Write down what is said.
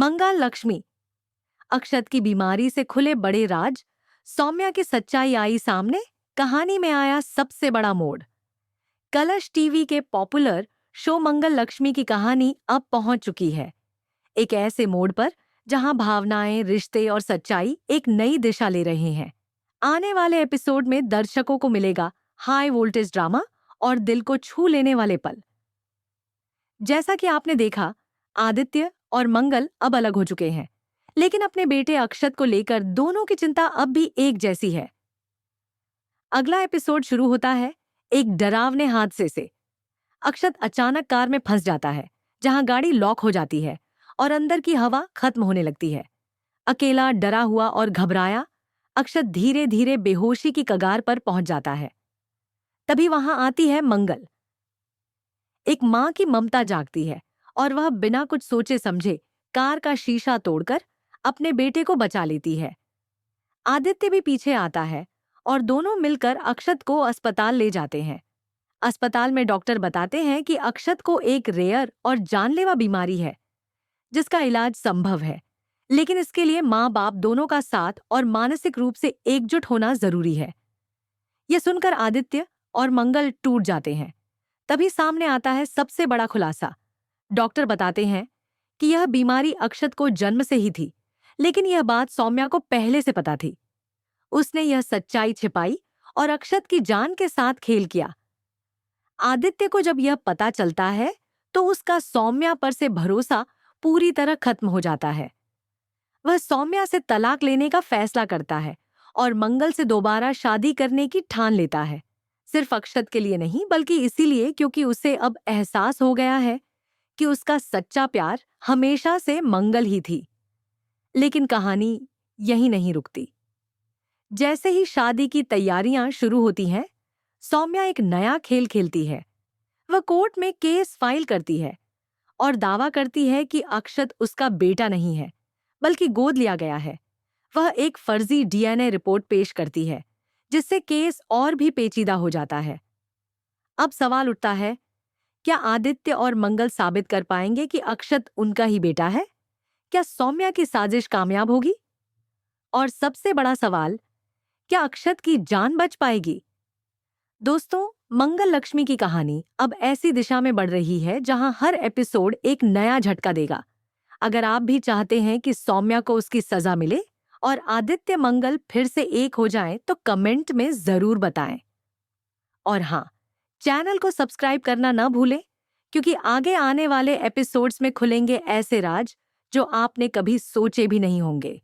मंगल लक्ष्मी। अक्षत की बीमारी से खुले बड़े राज, सौम्या की सच्चाई आई सामने, कहानी में आया सबसे बड़ा मोड़। कलश टीवी के पॉपुलर शो मंगल लक्ष्मी की कहानी अब पहुंच चुकी है एक ऐसे मोड़ पर जहां भावनाएं, रिश्ते और सच्चाई एक नई दिशा ले रहे हैं। आने वाले एपिसोड में दर्शकों को मिलेगा हाई वोल्टेज ड्रामा और दिल को छू लेने वाले पल। जैसा कि आपने देखा, आदित्य और मंगल अब अलग हो चुके हैं, लेकिन अपने बेटे अक्षत को लेकर दोनों की चिंता अब भी एक जैसी है। अगला एपिसोड शुरू होता है एक डरावने हादसे से। अक्षत अचानक कार में फंस जाता है, जहां गाड़ी लॉक हो जाती है और अंदर की हवा खत्म होने लगती है। अकेला, डरा हुआ और घबराया, अक्षत धीरे धीरे बेहोशी की कगार पर पहुंच जाता है। तभी वहां आती है मंगल। एक मां की ममता जागती है और वह बिना कुछ सोचे समझे कार का शीशा तोड़कर अपने बेटे को बचा लेती है। आदित्य भी पीछे आता है और दोनों मिलकर अक्षत को अस्पताल ले जाते हैं। अस्पताल में डॉक्टर बताते हैं कि अक्षत को एक रेयर और जानलेवा बीमारी है जिसका इलाज संभव है, लेकिन इसके लिए माँ बाप दोनों का साथ और मानसिक रूप से एकजुट होना जरूरी है। यह सुनकर आदित्य और मंगल टूट जाते हैं। तभी सामने आता है सबसे बड़ा खुलासा। डॉक्टर बताते हैं कि यह बीमारी अक्षत को जन्म से ही थी, लेकिन यह बात सौम्या को पहले से पता थी। उसने यह सच्चाई छिपाई और अक्षत की जान के साथ खेल किया। आदित्य को जब यह पता चलता है तो उसका सौम्या पर से भरोसा पूरी तरह खत्म हो जाता है। वह सौम्या से तलाक लेने का फैसला करता है और मंगल से दोबारा शादी करने की ठान लेता है। सिर्फ अक्षत के लिए नहीं, बल्कि इसीलिए क्योंकि उसे अब एहसास हो गया है कि उसका सच्चा प्यार हमेशा से मंगल ही थी। लेकिन कहानी यहीं नहीं रुकती। जैसे ही शादी की तैयारियां शुरू होती हैं, सौम्या एक नया खेल खेलती है। वह कोर्ट में केस फाइल करती है और दावा करती है कि अक्षत उसका बेटा नहीं है, बल्कि गोद लिया गया है। वह एक फर्जी डीएनए रिपोर्ट पेश करती है, जिससे केस और भी पेचीदा हो जाता है। अब सवाल उठता है, क्या आदित्य और मंगल साबित कर पाएंगे कि अक्षत उनका ही बेटा है? क्या सौम्या की साजिश कामयाब होगी? और सबसे बड़ा सवाल, क्या अक्षत की जान बच पाएगी? दोस्तों, मंगल लक्ष्मी की कहानी अब ऐसी दिशा में बढ़ रही है जहां हर एपिसोड एक नया झटका देगा। अगर आप भी चाहते हैं कि सौम्या को उसकी सजा मिले और आदित्य मंगल फिर से एक हो जाएं, तो कमेंट में जरूर बताएं। और हाँ, चैनल को सब्सक्राइब करना ना भूलें, क्योंकि आगे आने वाले एपिसोड्स में खुलेंगे ऐसे राज जो आपने कभी सोचे भी नहीं होंगे।